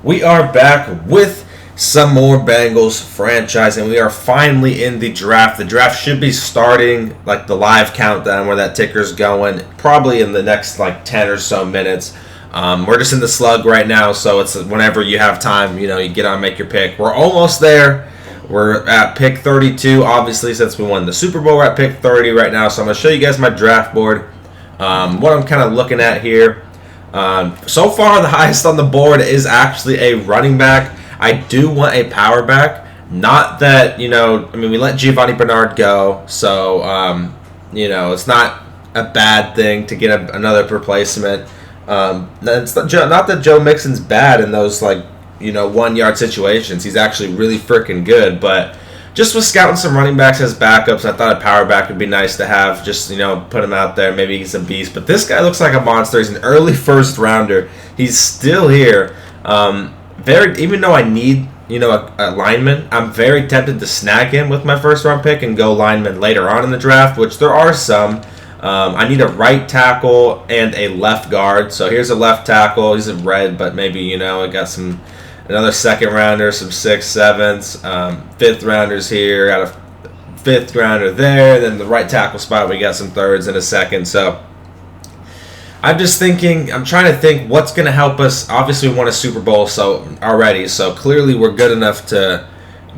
We are back with some more Bengals franchise, and we are finally in the draft. The draft should be starting, like the live countdown where that ticker's going, probably in the next like 10 or so minutes. We're just in the slug right now, so it's whenever you have time, you get on, make your pick. We're almost there. We're at pick 32, obviously, since we won the Super Bowl. We're at pick 30 right now, so I'm going to show you guys my draft board. What I'm kind of looking at here. So far, the highest on the board is actually a running back. I do want a power back. Not that, we let Giovanni Bernard go, so, it's not a bad thing to get another replacement. It's not that Joe Mixon's bad in those, 1-yard situations. He's actually really freaking good, but just was scouting some running backs as backups. I thought a power back would be nice to have. Just, put him out there. Maybe he's a beast. But this guy looks like a monster. He's an early first rounder. He's still here. Even though I need, a lineman, I'm very tempted to snag him with my first round pick and go lineman later on in the draft, which there are some. I need a right tackle and a left guard. So here's a left tackle. He's a red, but maybe, I got another second rounder, some 6th, 7th, 5th rounders here. Got a 5th rounder there. Then the right tackle spot, we got some 3rds and a 2nd. So I'm trying to think what's going to help us. Obviously, we won a Super Bowl already, so clearly we're good enough to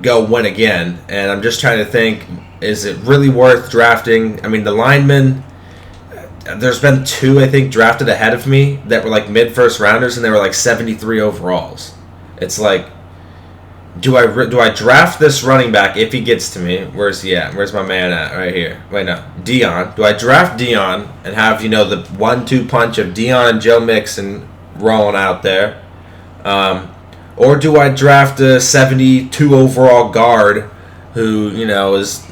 go win again. And I'm just trying to think, is it really worth drafting? I mean, the linemen, there's been 2, I think, drafted ahead of me that were like mid-first rounders, and they were like 73 overalls. It's like, do I draft this running back if he gets to me? Where's he at? Where's my man at? Right here. Wait, no. Dion. Do I draft Dion and have, the 1-2 punch of Dion and Joe Mixon rolling out there? Or do I draft a 72 overall guard who, is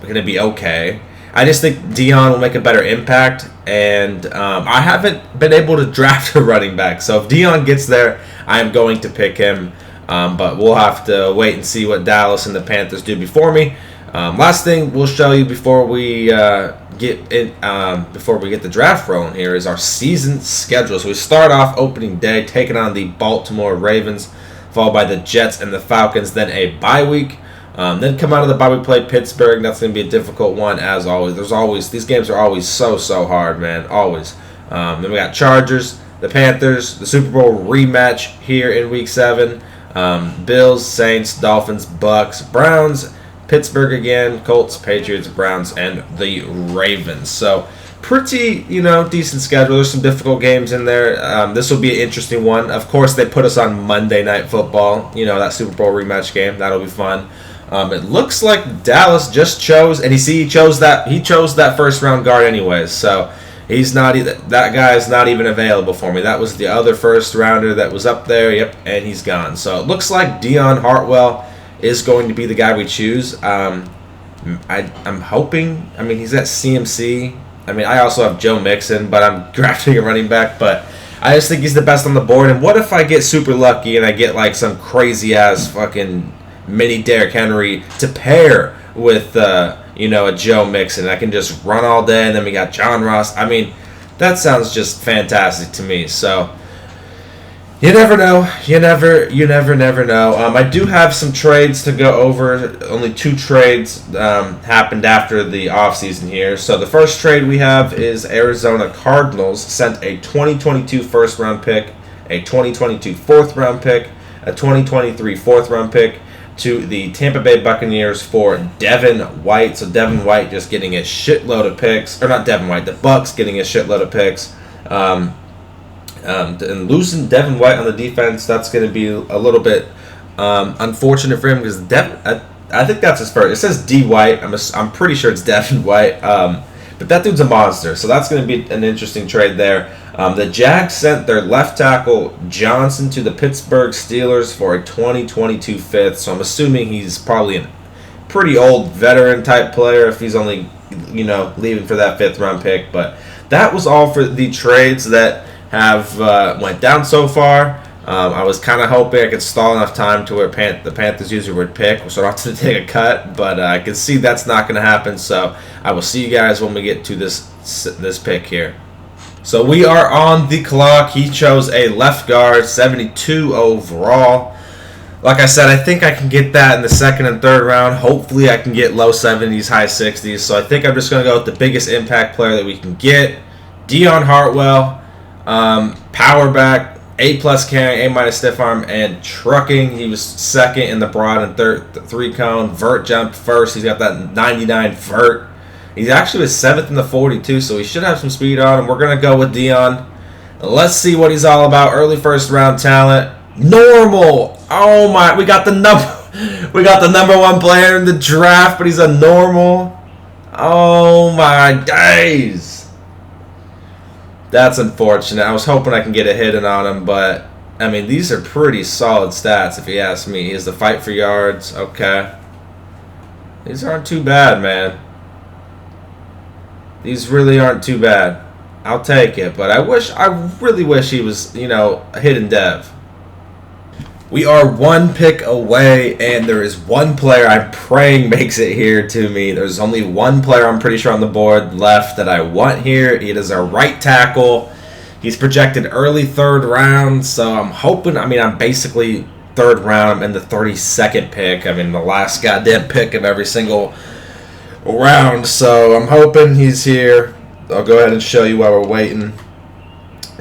going to be okay? I just think Dion will make a better impact, and I haven't been able to draft a running back. So if Dion gets there, I am going to pick him. But we'll have to wait and see what Dallas and the Panthers do before me. Last thing we'll show you before we get the draft rolling here is our season schedule. So we start off opening day taking on the Baltimore Ravens, followed by the Jets and the Falcons, then a bye week. Then come out of the bye week, play Pittsburgh. That's going to be a difficult one as always. These games are always so hard, man. Always. Then we got Chargers, the Panthers, the Super Bowl rematch here in Week 7. Bills, Saints, Dolphins, Bucks, Browns, Pittsburgh again, Colts, Patriots, Browns, and the Ravens. So pretty, decent schedule. There's some difficult games in there. This will be an interesting one. Of course, they put us on Monday Night Football. That Super Bowl rematch game. That'll be fun. It looks like Dallas just chose, and he chose that first round guard anyways. So that guy is not even available for me. That was the other first rounder that was up there. Yep, and he's gone. So it looks like Dion Hartwell is going to be the guy we choose. I'm hoping. I mean, he's at CMC. I mean, I also have Joe Mixon, but I'm drafting a running back. But I just think he's the best on the board. And what if I get super lucky and I get like some crazy ass fucking mini Derrick Henry to pair with a Joe Mixon? I can just run all day, and then we got John Ross. I mean, that sounds just fantastic to me. So you never know. You never know. I do have some trades to go over. Only 2 trades happened after the offseason here. So the first trade we have is Arizona Cardinals sent a 2022 first round pick, a 2022 fourth round pick, a 2023 fourth round pick to the Tampa Bay Buccaneers for Devin White. So Devin White just getting a shitload of picks. Or not Devin White, the Bucks getting a shitload of picks. And losing Devin White on the defense, that's going to be a little bit unfortunate for him because I think that's his first. It says D White. I'm pretty sure it's Devin White. But that dude's a monster. So that's going to be an interesting trade there. The Jags sent their left tackle Johnson to the Pittsburgh Steelers for a 2022 fifth. So I'm assuming he's probably a pretty old veteran type player if he's only, leaving for that 5th round pick. But that was all for the trades that have went down so far. I was kind of hoping I could stall enough time to where the Panthers user would pick, so I don't have to take a cut. But I can see that's not going to happen. So I will see you guys when we get to this pick here. So we are on the clock. He chose a left guard, 72 overall. Like I said, I think I can get that in the second and third round. Hopefully I can get low 70s, high 60s. So I think I'm just going to go with the biggest impact player that we can get. Dion Hartwell, power back, A+ carrying, A- stiff arm, and trucking. He was second in the broad and three cone. Vert jumped first. He's got that 99 vert. He actually was 7th in the 42, so he should have some speed on him. We're going to go with Dion. Let's see what he's all about. Early first round talent. Normal. Oh my, we got the number one player in the draft, but he's a normal. Oh my days. That's unfortunate. I was hoping I can get a hit in on him, but I mean, these are pretty solid stats if you ask me. He has the fight for yards. Okay. These aren't too bad, man. These really aren't too bad. I'll take it, but I really wish he was, a hidden dev. We are one pick away, and there is one player I'm praying makes it here to me. There's only one player I'm pretty sure on the board left that I want here. It is our right tackle. He's projected early third round, so I'm hoping, I'm basically third round. I'm in the 32nd pick. I'm in the last goddamn pick of every single round, so I'm hoping he's here. I'll go ahead and show you while we're waiting.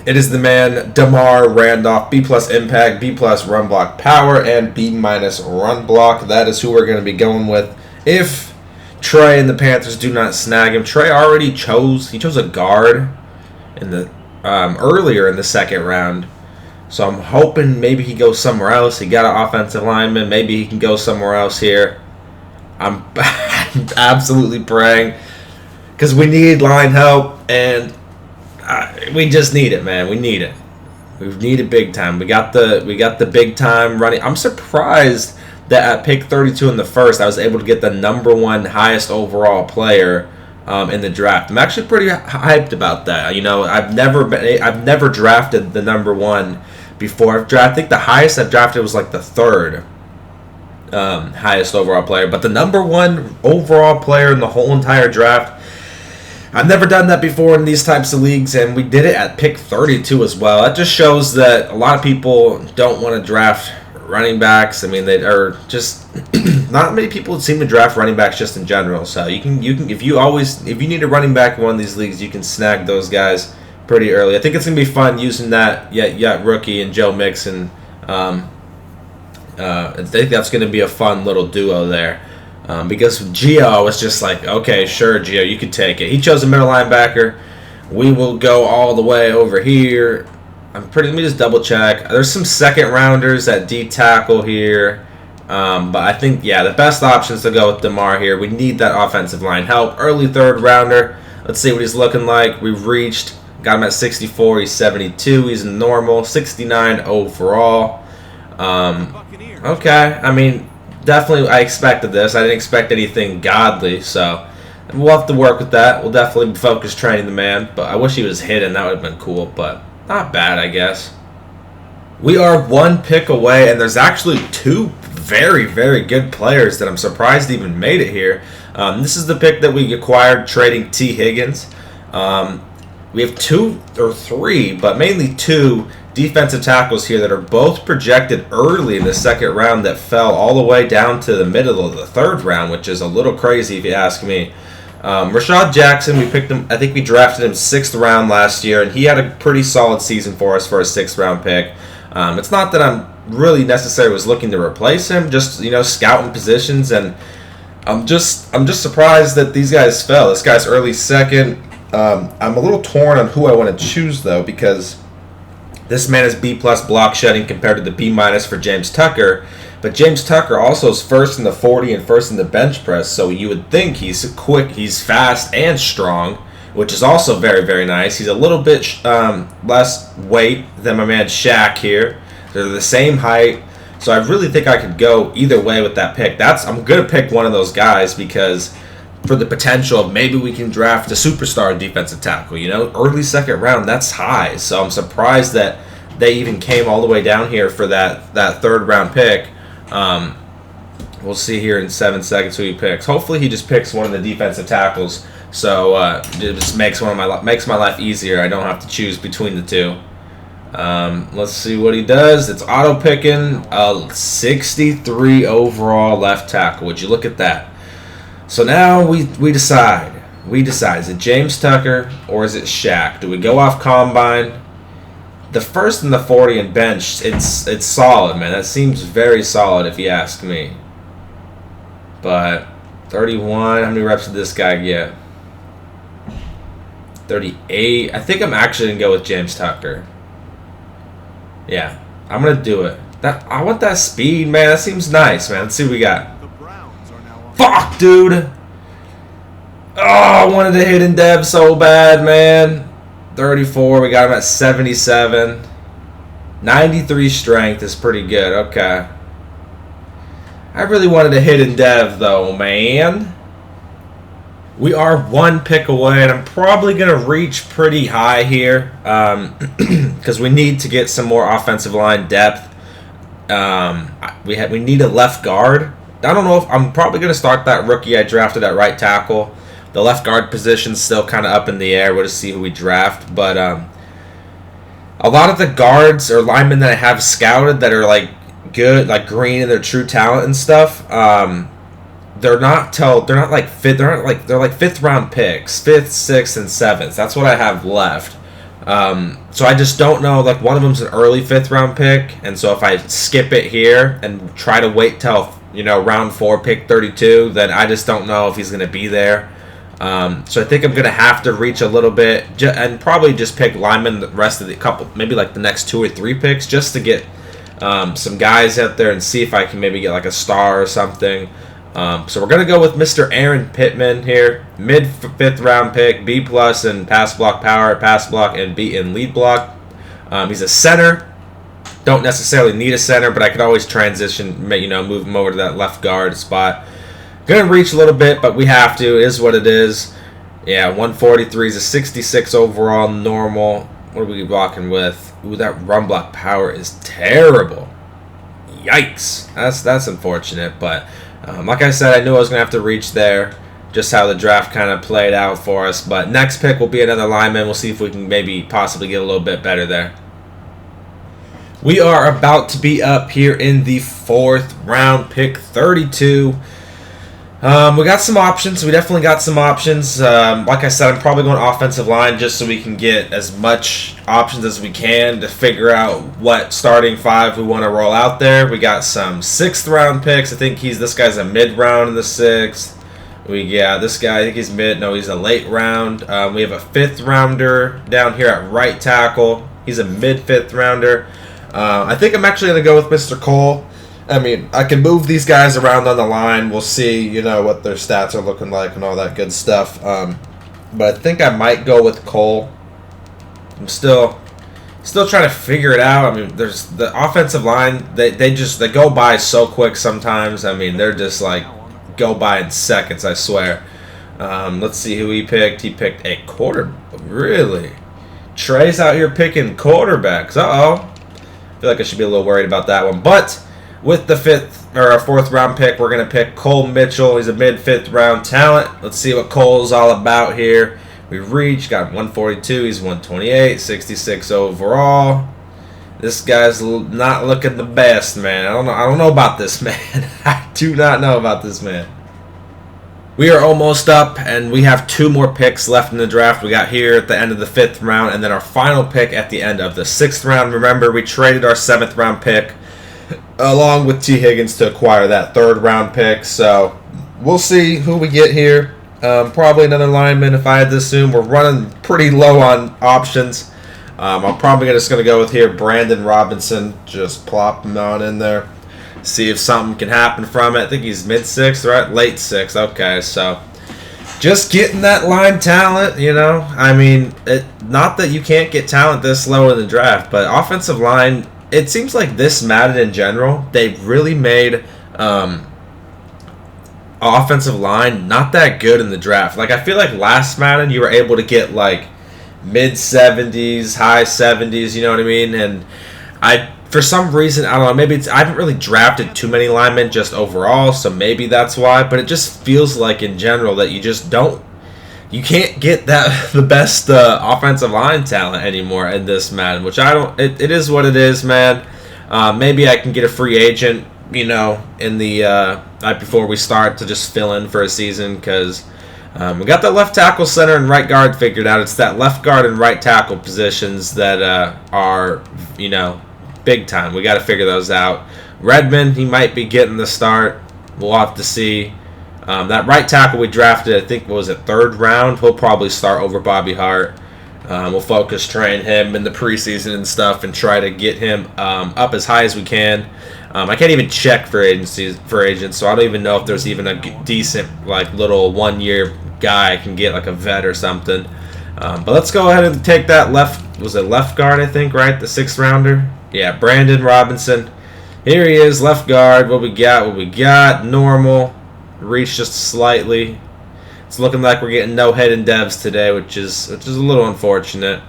It is the man, Damar Randolph, B+ impact, B+ run block power, and B- run block. That is who we're going to be going with if Trey and the Panthers do not snag him. Trey already chose a guard in the earlier in the second round. So I'm hoping maybe he goes somewhere else. He got an offensive lineman. Maybe he can go somewhere else here. I'm absolutely praying because we need line help, and we just need it, man. We need it. We need it big time. We got the big time running. I'm surprised that at pick 32 in the first, I was able to get the number one highest overall player in the draft. I'm actually pretty hyped about that. I've never drafted the number one before. I think the highest I've drafted was like the third highest overall player, but the number one overall player in the whole entire draft. I've never done that before in these types of leagues, and we did it at pick 32 as well. That just shows that a lot of people don't want to draft running backs. They are just not many people seem to draft running backs just in general. So you can if you need a running back in one of these leagues, you can snag those guys pretty early. I think it's gonna be fun using that rookie and Joe Mixon. I think that's gonna be a fun little duo there. Because Gio was just like, okay, sure, Gio, you could take it. He chose a middle linebacker. We will go all the way over here. Let me just double check. There's some second rounders at D tackle here. But I think, the best option is to go with Damar here. We need that offensive line help. Early third rounder. Let's see what he's looking like. We've got him at 64. He's 72. He's normal. 69 overall. Okay, definitely, I expected this. I didn't expect anything godly, so we'll have to work with that. We'll definitely focus training the man, but I wish he was hidden. That would have been cool, but not bad, I guess. We are one pick away, and there's actually two very, very good players that I'm surprised even made it here. This is the pick that we acquired trading T. Higgins. We have two or three, but mainly two defensive tackles here that are both projected early in the second round that fell all the way down to the middle of the third round, which is a little crazy if you ask me. Rashad Jackson, we picked him. I think we drafted him 6th round last year, and he had a pretty solid season for us for a 6th round pick. It's not that I'm really necessarily was looking to replace him, just scouting positions, and I'm just surprised that these guys fell. This guy's early second. I'm a little torn on who I want to choose though, because this man is B+ block shedding compared to the B- for James Tucker. But James Tucker also is first in the 40 and first in the bench press, so you would think he's quick, he's fast, and strong, which is also very, very nice. He's a little bit less weight than my man Shaq here. They're the same height, so I really think I could go either way with that pick. I'm going to pick one of those guys because for the potential of maybe we can draft a superstar defensive tackle. Early second round, that's high. So I'm surprised that they even came all the way down here for that third round pick. We'll see here in 7 seconds who he picks. Hopefully he just picks one of the defensive tackles So it just makes my life easier. I don't have to choose between the two. Let's see what he does. It's auto picking a 63 overall left tackle. Would you look at that? So now we decide. Is it James Tucker or is it Shaq? Do we go off combine? The first and the 40 and bench, it's solid, man. That seems very solid if you ask me. But 31, how many reps did this guy get? 38. I think I'm actually going to go with James Tucker. Yeah, I'm going to do it. I want that speed, man. That seems nice, man. Let's see what we got. Fuck, dude. Oh, I wanted to hit in Dev so bad, man. 34, we got him at 77. 93 strength is pretty good. Okay. I really wanted to hit in Dev, though, man. We are one pick away, and I'm probably going to reach pretty high here because we need to get some more offensive line depth. We need a left guard. I don't know if I'm probably going to start that rookie I drafted at right tackle. The left guard position's still kind of up in the air. We'll just see who we draft. But a lot of the guards or linemen that I have scouted that are like good, like green and their true talent and stuff, they're like fifth round picks, 5th, 6th, and 7th. That's what I have left. So I just don't know. Like one of them's an early 5th round pick, and so if I skip it here and try to wait till round 4, pick 32, then I just don't know if he's going to be there. So I think I'm going to have to reach a little bit and probably just pick linemen the rest of the couple, maybe like the next 2 or 3 picks just to get some guys out there and see if I can maybe get like a star or something. So we're going to go with Mr. Aaron Pittman here, mid 5th round pick, B+ in pass block power, pass block, and B in lead block. He's a center. Don't necessarily need a center, but I could always transition, move him over to that left guard spot. Going to reach a little bit, but we have to. It is what it is. Yeah, 143 is a 66 overall normal. What are we blocking with? Ooh, that run block power is terrible. Yikes. That's unfortunate, but like I said, I knew I was going to have to reach there. Just how the draft kind of played out for us. But next pick will be another lineman. We'll see if we can maybe possibly get a little bit better there. We are about to be up here in the 4th round, pick 32. We got some options. We definitely got some options. Like I said, I'm probably going offensive line just so we can get as much options as we can to figure out what starting 5 we want to roll out there. We got some 6th round picks. I think this guy's a mid round in the 6th. This guy, I think he's mid. No, he's a late round. We have a 5th rounder down here at right tackle. He's a mid 5th rounder. I think I'm actually going to go with Mr. Cole. I mean, I can move these guys around on the line. We'll see, what their stats are looking like and all that good stuff. But I think I might go with Cole. I'm still trying to figure it out. I mean, there's the offensive line. They go by so quick sometimes. I mean, they're just like go by in seconds. I swear. Let's see who he picked. He picked a quarter. Really, Trey's out here picking quarterbacks. I feel like I should be a little worried about that one, but. With the 5th or 4th round pick, we're going to pick Cole Mitchell. He's a mid 5th round talent. Let's see what Cole's all about here. We reached, got 142. He's 128, 66 overall. This guy's not looking the best, man. I don't know about this man. I do not know about this man. We are almost up, and we have 2 more picks left in the draft. We got here at the end of the 5th round, and then our final pick at the end of the 6th round. Remember, we traded our 7th round pick along with T. Higgins to acquire that 3rd round pick. So we'll see who we get here. Probably another lineman if I had to assume. We're running pretty low on options. I'm probably just going to go with here Brandon Robinson. Just plop him on in there. See if something can happen from it. I think he's mid 6th, right? Late 6th. Okay, so just getting that line talent, I mean, not that you can't get talent this low in the draft, but offensive line, it seems like this Madden in general, they've really made offensive line not that good in the draft. Like, I feel like last Madden you were able to get like mid 70s, high 70s, you know what I mean? And for some reason, I don't know, maybe I haven't really drafted too many linemen just overall, so maybe that's why, but it just feels like in general that you you can't get that the best offensive line talent anymore in this Madden, which I don't. It is what it is, man. Maybe I can get a free agent, in the night before we start to just fill in for a season, because we got that left tackle, center, and right guard figured out. It's that left guard and right tackle positions that are, big time. We got to figure those out. Redmond, he might be getting the start. We'll have to see. That right tackle we drafted, I think, what was it, 3rd round? He'll probably start over Bobby Hart. We'll focus train him in the preseason and stuff and try to get him up as high as we can. I can't even check for agents, so I don't even know if there's even a decent, little 1-year guy I can get, like a vet or something. But let's go ahead and take that left guard, I think, right? The 6th rounder? Yeah, Brandon Robinson. Here he is, left guard. What we got? Normal. Reach just slightly. It's looking like we're getting no hidden devs today, which is a little unfortunate.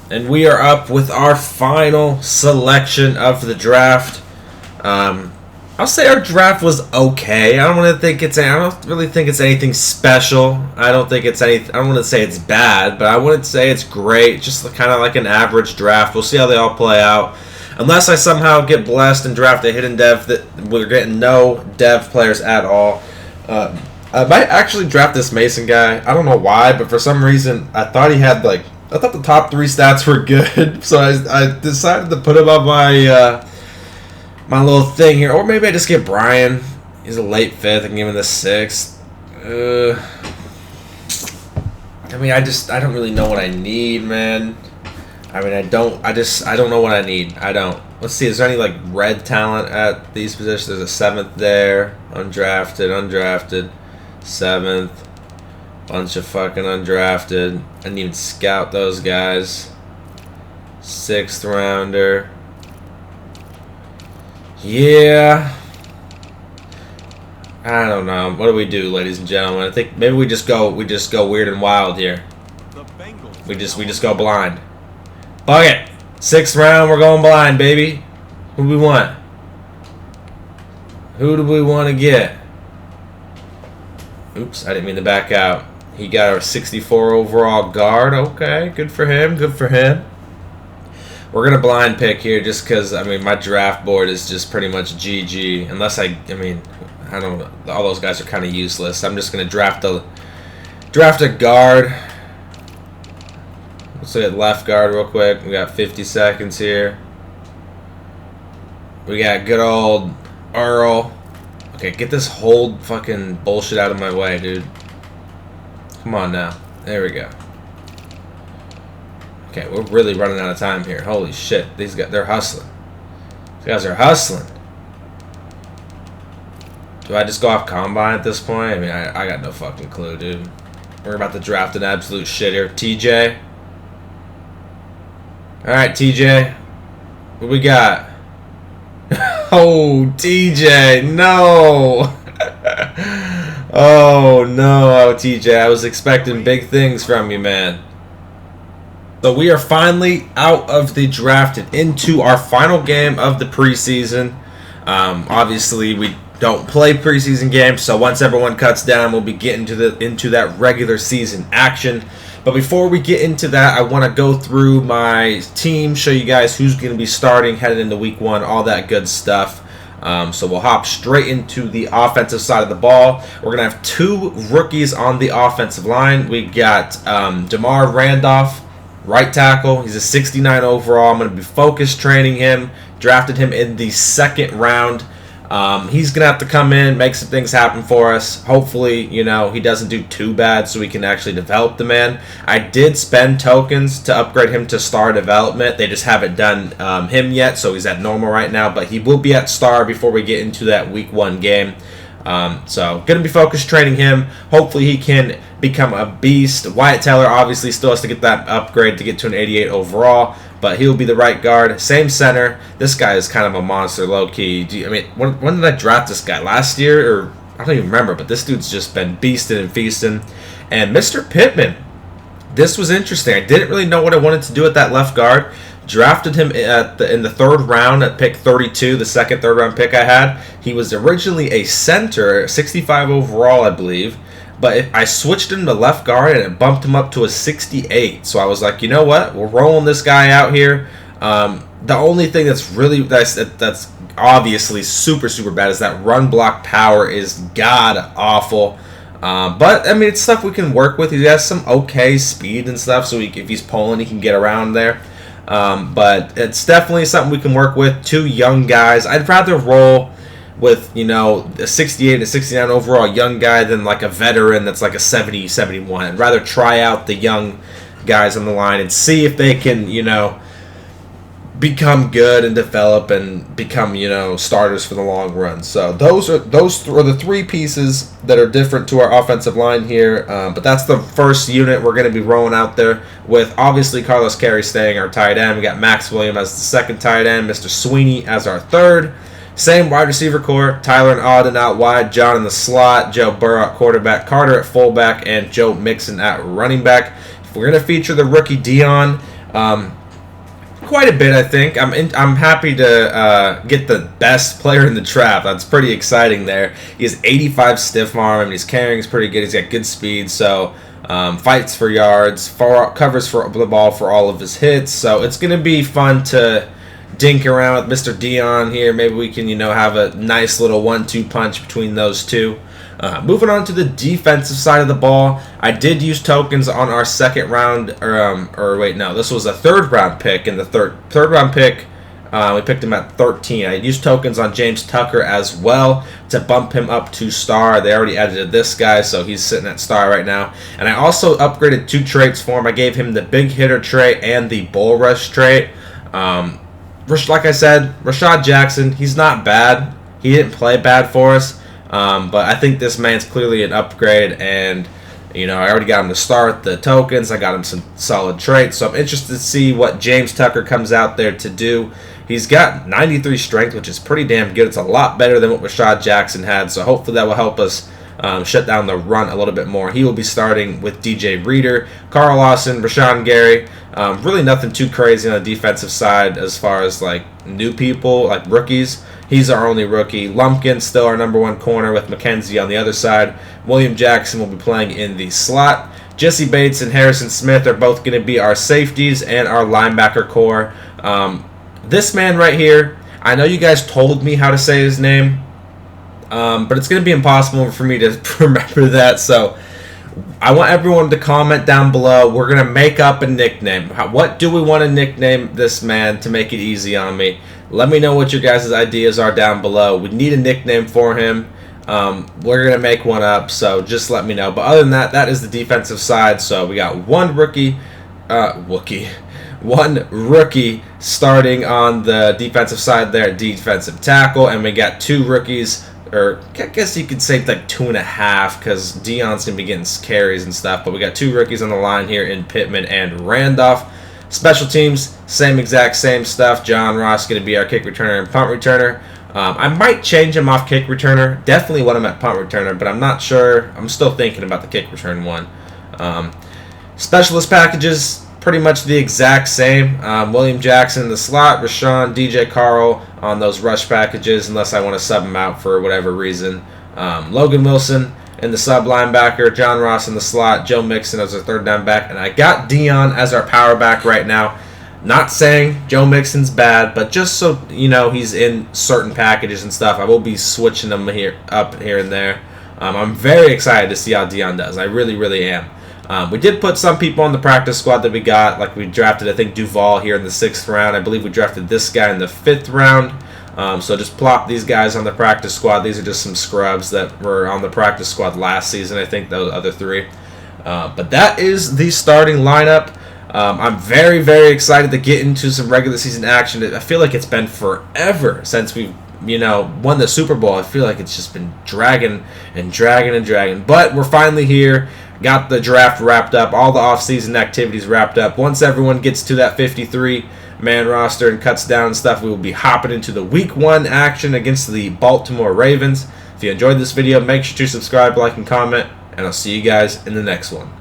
And we are up with our final selection of the draft. I'll say our draft was okay. I don't really think it's anything special. I don't want to say it's bad, but I wouldn't say it's great. Just kind of like an average draft. We'll see how they all play out. Unless I somehow get blessed and draft a hidden dev that we're getting no dev players at all. I might actually draft this Mason guy. I don't know why, but for some reason I thought the top 3 stats were good, so I decided to put him on my my little thing here. Or maybe I just get Brian. He's a late 5th and give him the 6th. I don't really know what I need, man. I don't know what I need. I don't. Let's see, is there any red talent at these positions? There's a 7th there. Undrafted. 7th. Bunch of fucking undrafted. I didn't even scout those guys. 6th rounder. Yeah. I don't know. What do we do, ladies and gentlemen? I think maybe we just go weird and wild here. We just go blind. Fuck it. 6th round, we're going blind, baby. Who do we want? Who do we want to get? Oops, I didn't mean to back out. He got our 64 overall guard. Okay, good for him. We're going to blind pick here just because, my draft board is just pretty much GG. Unless I don't know. All those guys are kind of useless. I'm just going to draft a guard. Let's look at left guard real quick. We got 50 seconds here. We got good old Earl. Okay, get this whole fucking bullshit out of my way, dude. Come on now. There we go. Okay, we're really running out of time here. Holy shit. These guys, they're hustling. These guys are hustling. Do I just go off combine at this point? I got no fucking clue, dude. We're about to draft an absolute shit here. TJ. Alright, TJ. What we got? Oh, TJ. No. Oh, no, TJ. I was expecting big things from you, man. So we are finally out of the draft and into our final game of the preseason. Obviously, we don't play preseason games, so once everyone cuts down, we'll be getting into that regular season action. But before we get into that, I want to go through my team, show you guys who's going to be starting headed into week 1, all that good stuff. So we'll hop straight into the offensive side of the ball. We're going to have 2 rookies on the offensive line. We got DeMar Randolph, right tackle. He's a 69 overall. I'm going to be focus training him. Drafted him in the 2nd round. He's going to have to come in, make some things happen for us. Hopefully, he doesn't do too bad so we can actually develop the man. I did spend tokens to upgrade him to star development. They just haven't done him yet, so he's at normal right now. But he will be at star before we get into that week 1 game. So, going to be focused training him. Hopefully, he can become a beast. Wyatt Teller obviously still has to get that upgrade to get to an 88 overall. But he'll be the right guard. Same center. This guy is kind of a monster, low-key. When did I draft this guy? Last year? Or I don't even remember. But this dude's just been beasting and feasting. And Mr. Pittman. This was interesting. I didn't really know what I wanted to do at that left guard. Drafted him in the 3rd round at pick 32, the 2nd, 3rd round pick I had. He was originally a center, 65 overall, I believe. but I switched him to left guard and it bumped him up to a 68. So I was like, you know what? We're rolling this guy out here. The only thing that's obviously super bad is that run block power is god awful. But I mean, it's stuff we can work with. He has some okay speed and stuff, so if he's pulling, he can get around there. But it's definitely something we can work with. Two young guys. I'd rather roll with, a 68 and a 69 overall young guy than like a veteran that's like a 70, 71. I'd rather try out the young guys on the line and see if they can, become good and develop and become, starters for the long run. So those are the three pieces that are different to our offensive line here. But that's the first unit we're going to be rolling out there with. Obviously, Carlos Carey staying our tight end. We got Max Williams as the second tight end, Mr. Sweeney as our third. Same wide receiver core, Tyler and Auden out wide, John in the slot, Joe Burrow at quarterback, Carter at fullback, and Joe Mixon at running back. If we're going to feature the rookie Dion, quite a bit, I think. I'm happy to get the best player in the draft. That's pretty exciting there. He has 85 stiff arm, and his carrying is pretty good. He's got good speed, so fights for yards, covers for the ball for all of his hits. So it's going to be fun to dink around with Mr. Dion here. Maybe we can, have a nice little 1-2 punch between those two. Moving on to the defensive side of the ball, I did use tokens on our second round, this was a third round pick. In the third round pick, we picked him at 13. I used tokens on James Tucker as well to bump him up to star. They already edited this guy, so he's sitting at star right now. And I also upgraded 2 traits for him. I gave him the big hitter trait and the bull rush trait. Like I said, Rashad Jackson, he's not bad. He didn't play bad for us. But I think this man's clearly an upgrade, and I already got him to start the tokens. I got him some solid traits, so I'm interested to see what James Tucker comes out there to do. He's got 93 strength, which is pretty damn good. It's a lot better than what Rashad Jackson had, so hopefully that will help us shut down the run a little bit more. He will be starting with DJ Reader, Carl Lawson, Rashawn Gary. Really nothing too crazy on the defensive side as far as like new people, like rookies. He's our only rookie. Lumpkin still our number 1 corner with McKenzie on the other side. William Jackson will be playing in the slot. Jesse Bates and Harrison Smith are both going to be our safeties and our linebacker core. This man right here, I know you guys told me how to say his name, but it's going to be impossible for me to remember that. So I want everyone to comment down below. We're going to make up a nickname. What do we want to nickname this man to make it easy on me? Let me know what your guys' ideas are down below. We need a nickname for him. We're going to make one up, so just let me know. But other than that, that is the defensive side. So we got one rookie starting on the defensive side there, defensive tackle, and we got 2 rookies, or I guess you could say like 2.5, because Dion's going to be getting carries and stuff. But we got 2 rookies on the line here in Pittman and Randolph. Special teams, same stuff. John Ross going to be our kick returner and punt returner. I might change him off kick returner. Definitely want him at punt returner, but I'm not sure. I'm still thinking about the kick return one. Specialist packages, pretty much the exact same. William Jackson in the slot, Rashawn, DJ Carl on those rush packages, unless I want to sub him out for whatever reason. Logan Wilson in the sub linebacker, John Ross in the slot, Joe Mixon as our third down back, and I got Dion as our power back right now. Not saying Joe Mixon's bad, but just so he's in certain packages and stuff, I will be switching them here and there. I'm very excited to see how Dion does. I really am. We did put some people on the practice squad that we got, like we drafted, I think, Duval here in the 6th round. I believe we drafted this guy in the 5th round. So just plop these guys on the practice squad. These are just some scrubs that were on the practice squad last season, I think, those other 3. But that is the starting lineup. I'm very excited to get into some regular season action. I feel like it's been forever since we've won the Super Bowl. I feel like it's just been dragging. But we're finally here. Got the draft wrapped up, all the off-season activities wrapped up. Once everyone gets to that 53-man roster and cuts down stuff, we will be hopping into the Week 1 action against the Baltimore Ravens. If you enjoyed this video, make sure to subscribe, like, and comment, and I'll see you guys in the next one.